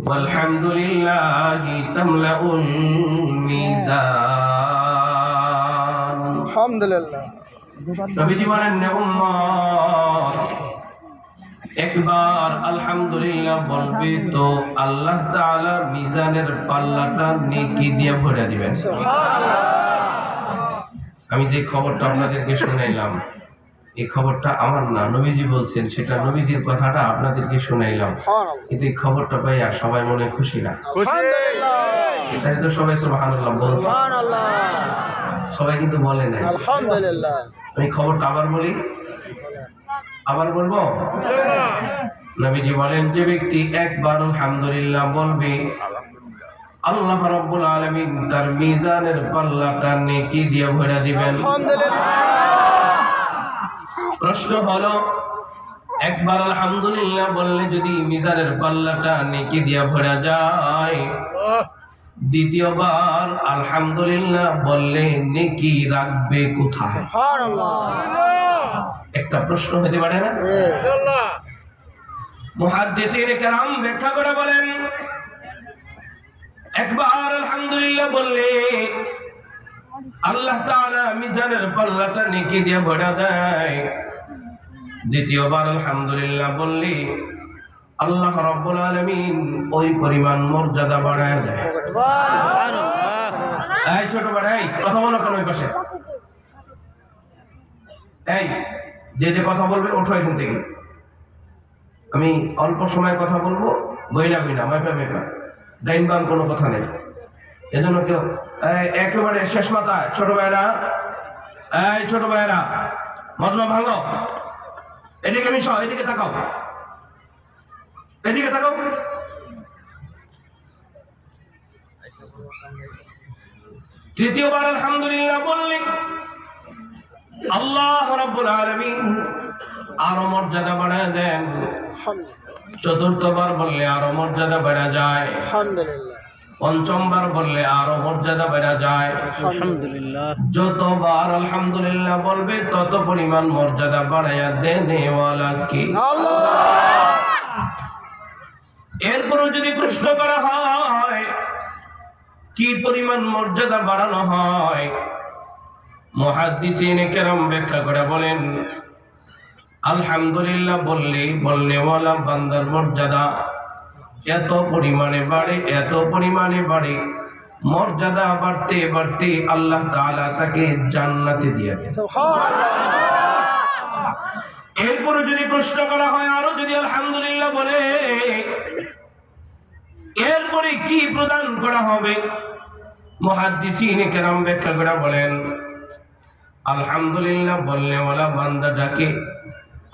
ওয়ালহামদুলিল্লাহি তামলাউল মিজান। আলহামদুলিল্লাহ। নবীজি বলেন, উম্মত একবার আলহামদুলিল্লাহ বলবে তো আল্লাহ তাআলা মিজানের পাল্লাটা নেকি দিয়ে ভরে দিবেন। আমি যে খবরটা আপনাদেরকে শুনাইলাম, এই খবরটা আমার না, নবীজি বলছেন, সেটা নবীজির কথাটা আপনাদেরকে শুনাইলাম। কিন্তু এই খবরটা পাইয়া সবাই মনে খুশি না? এটাই তো সবাই সুবহানাল্লাহ বলছে, সবাই কিন্তু বলে না আলহামদুলিল্লাহ। আমি খবরটা আবার বলি, আবার বলবো। নবীজি বলেন, যে ব্যক্তি একবার আলহামদুলিল্লাহ বলবে, আল্লাহ রাব্বুল আলামিন তার মিজানের পাল্লাটা নেকি দিয়ে ভরে দিবেন। প্রশ্ন হলো, একবার আলহামদুলিল্লাহ বললে যদি মিজানের পাল্লাটা নেকি দিয়ে ভরে যায়, দ্বিতীয়বার আলহামদুলিল্লাহ বললে নেকি রাখবে কোথায়? একটা প্রশ্ন হতে পারে না? মুহাদ্দিসিনে কেরাম ব্যাখ্যা করে বলেন, একবার আলহামদুলিল্লাহ বললে আল্লাহ তাআলা মিজানের পাল্লাটা নেকি দিয়ে ভরে দেয়। দ্বিতীয়বার আলহামদুলিল্লাহ বললে আল্লাহ রাব্বুল আলামিন ওই পরিমাণ মর্যাদা বাড়ায় দেয়। এই ছোট ভাই, কথা বলো কেন ওই পাশে? এই যে কথা বলবে ওঠো এখান থেকে। আমি অল্প সময় কথা বলবো, বইলা মাইপা ডাইন বাম কোনো কথা নেই। এজন্য কেউ একেবারে শেষ মাথায় ছোট ভাইরা, এই ছোট ভাইরা মজমা ভাঙো, এদিকে মিশো, এদিকে তাকাও, এদিকে তাকাও। তৃতীয়বার আলহামদুলিল্লাহ বললে আল্লাহ রাব্বুল আলামিন আরো মর্যাদা বাড়ায় দেন। চতুর্থবার বললে আরো মর্যাদা বেড়ে যায়। পঞ্চমবার বললে আরো মর্যাদা বেড়ে যায়। যতবার আলহামদুলিল্লাহ বলবে তত পরিমাণ মর্যাদা বাড়াইয়া দেনেওয়ালা কে? এরপরও যদি প্রশ্ন করা হয় কি পরিমাণ মর্যাদা বাড়ানো হয়, মুহাদ্দিসিনে কেরাম ব্যাখ্যা করে বলেন, আলহামদুলিল্লাহ বলনেওয়ালা বান্দার মর্যাদা এত পরিমাণে বাড়ে, এত পরিমাণে বাড়ে, মর্যাদা বাড়তে বাড়তে আল্লাহ তাআলা তাকে জান্নাতে দিয়ে দেন। এরপরে যদি প্রশ্ন করা হয়, আরো যদি আলহামদুলিল্লাহ বলে, এরপরে কি প্রদান করা হবে? মুহাদ্দিসিনে কেরাম ব্যাখ্যা করে বলেন, আলহামদুলিল্লাহ বলনেওয়ালা বান্দাটাকে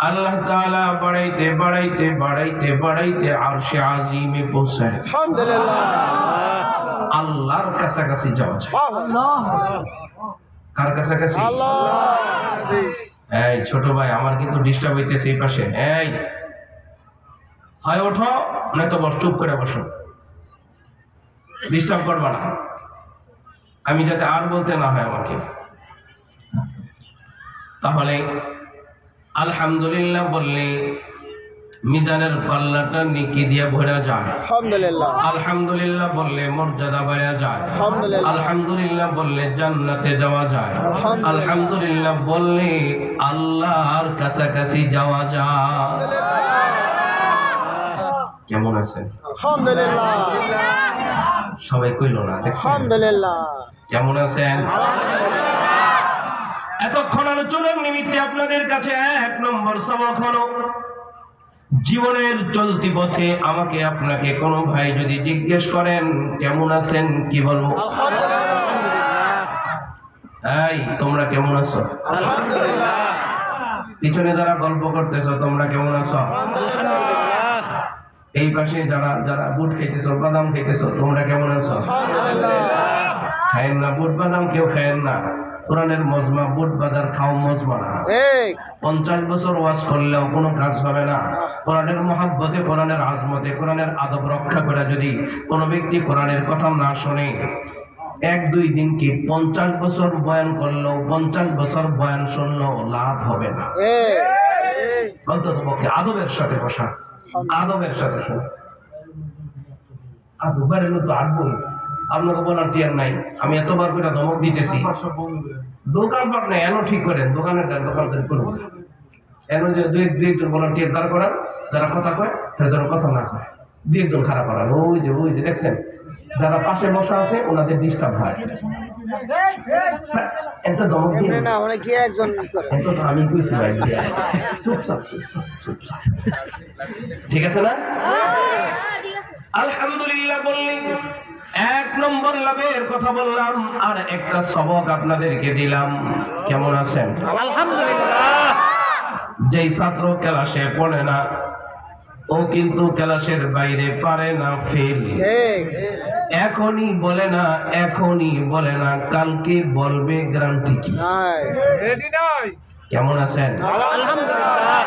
আল্লাহ তাআলা বাড়াইতে বাড়াইতে বাড়াইতে বাড়াইতে আরশে আজিমে পৌঁছায়। আলহামদুলিল্লাহ, আল্লাহর কাছাকাছি যাওয়া যায়। কার কাছাকাছি? আল্লাহ। এই ছোট ভাই, আমার কিন্তু ডিস্টার্ব হইতেছে এই পাশে। এই হয় ওঠো, নয়তো বস, চুপ করে বসো, ডিস্টার্ব করবা না, আমি যাতে আর বলতে না হয় আমাকে। তাহলে আলহামদুলিল্লাহ বললে মিজানের পাল্লাটা নেকি দিয়ে ভরা যায়। আলহামদুলিল্লাহ। আলহামদুলিল্লাহ বললে মর্যাদা বেড়ে যায়। আলহামদুলিল্লাহ বললে জান্নাতে যাওয়া যায়। আলহামদুলিল্লাহ বললে আল্লাহর কাছাকাছি যাওয়া যায়। কেমন আছেন? আলহামদুলিল্লাহ। সবাই কইল না? আলহামদুলিল্লাহ। কেমন আছেন? এতক্ষণ আলোচনার নিমিত্তে আপনাদের কাছে এক নম্বর সবক হলো, জীবনের চলতি পথে আমাকে আপনাকে কোনো ভাই যদি জিজ্ঞেস করেন কেমন আছেন, কি বলবো? এই তোমরা কেমন আছো? আলহামদুলিল্লাহ। পিছনে যারা গল্প করতেছো তোমরা কেমন আছো? আলহামদুলিল্লাহ। এই পাশে যারা যারা বুট খাইতেছো, বাদাম খাইতেছো, তোমরা কেমন আছো? আলহামদুলিল্লাহ। খায়েন না বুট বাদাম, কেউ খায়েন না। কোরআনের মজমা বুট বাদার খাও মজমা না। 50 বছর ওয়াজ করলেও কোনো কাজ হবে না। কোরআনের মহাব্বতে, কোরআনের আজমতে, কোরআনের আদব রক্ষা করে যদি কোনো ব্যক্তি কোরআনের কথা না শোনে, 1-2 দিন কি 50 বছর বয়ান করলেও, 50 বছর বয়ান শুনলেও লাভ হবে না। অন্তত পক্ষে আদবের সাথে বসা, আদবের সাথে শোনা। আর দুবার এলো তো আটবই, আপনাকে ভলান্টিয়ার নাই, আমি এতবার করে ধমক দিতেছি। দোকানপাট নেই এনো ঠিক করেন, দোকানের দোকানদারি করুন, এনো যে দুই একজন ভলান্টিয়ার দাঁড় করান, যারা কথা কয় তারা যেন কথা না কয়, দুই একজন খারাপ করান। ওই যে দেখছেন যারা পাশে বসা আছে ওনাদের ডিস্টার্ব হয়। একটা ধমক দিয়ে না অনেকে একজন এত তো আমি কইছি ভাই, চুপচাপ ঠিক আছে না? আলহামদুলিল্লাহ বললি, এক নম্বর লাভের কথা বললাম, আর একটা সবক আপনাদেরকে দিলাম। কেমন আছেন? আলহামদুলিল্লাহ। যেই ছাত্র ক্লাসে পড়ে না ও কিন্তু ক্লাসের বাইরে পারে না ফেল। এখনই বলে না কালকে বলবে গ্যারান্টি কি? কেমন আছেন? আলহামদুলিল্লাহ।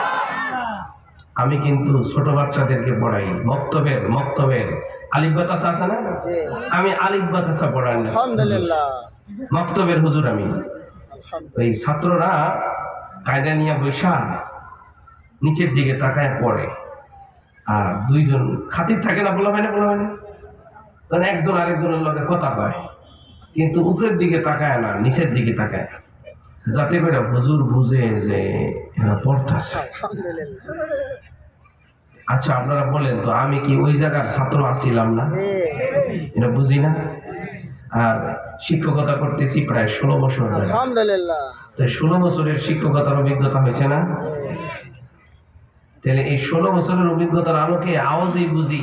আমি কিন্তু ছোট বাচ্চাদেরকে পড়াই, মক্তবের আলিফ বাতাসা আছে না, আমি আলিফ বাতাসা পড়াই আলহামদুলিল্লাহ, মক্তবের হুজুর আমি। এই ছাত্ররা কায়দা নিয়ে বৈশা নিচের দিকে তাকায় পড়ে, আর দুইজন খাতির থাকে না, বলা হয় না, তখন একজন আরেকজনের লগে কথা কয়, কিন্তু উপরের দিকে তাকায় না, নিচের দিকে তাকায়, যাতে করে হুজুর বুঝে যে এরা পড়তাছে। আচ্ছা আপনারা বলেন তো, আমি কি ওই জায়গার ছাত্র আছিলাম না? এটা বুঝি না। আর শিক্ষকতা করতেছি প্রায় 16 বছর। আলহামদুলিল্লাহ। তো 16 বছরের শিক্ষকতার অভিজ্ঞতা হয়েছে না? তাহলে এই 16 বছরের অভিজ্ঞতার আলোকে আওয়াজেই বুঝি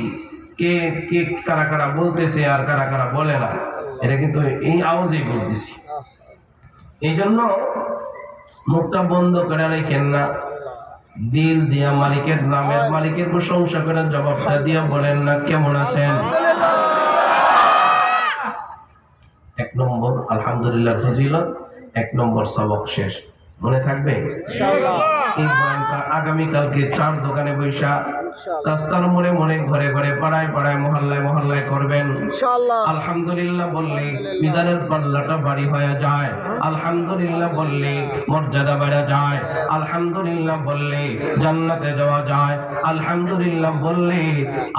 কে কে কারা কারা বলতেছে আর কারা কারা বলে না, এটা কিন্তু এই আওয়াজেই বুঝতেছি। এই জন্য মুখটা বন্ধ করে রেখেন না, দিল দিয়া মালিকের নামের মালিকের প্রশংসা করে জবাবটা দিয়া বলেন না কেমন আছেন? এক নম্বর আলহামদুলিল্লাহ ফজিলত, এক নম্বর সবক শেষ। মনে থাকবে ইনশাআল্লাহ। এই বয়ানটা আগামীকালকে 4 দোকানে বৈশা, রাস্তার মোড়ে ঘরে পাড়ায় মহল্লায় করবেন ইনশাআল্লাহ। আলহামদুলিল্লাহ বললে মিজানের পাল্লাটা বাড়ি হয়ে যায়, আলহামদুলিল্লাহ বললে মর্যাদা বেড়ে যায়, আলহামদুলিল্লাহ বললে জান্নাতে যাওয়া যায়, আলহামদুলিল্লাহ বললে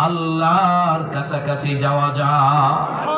আল্লাহর কাছাকাছি যাওয়া যায়।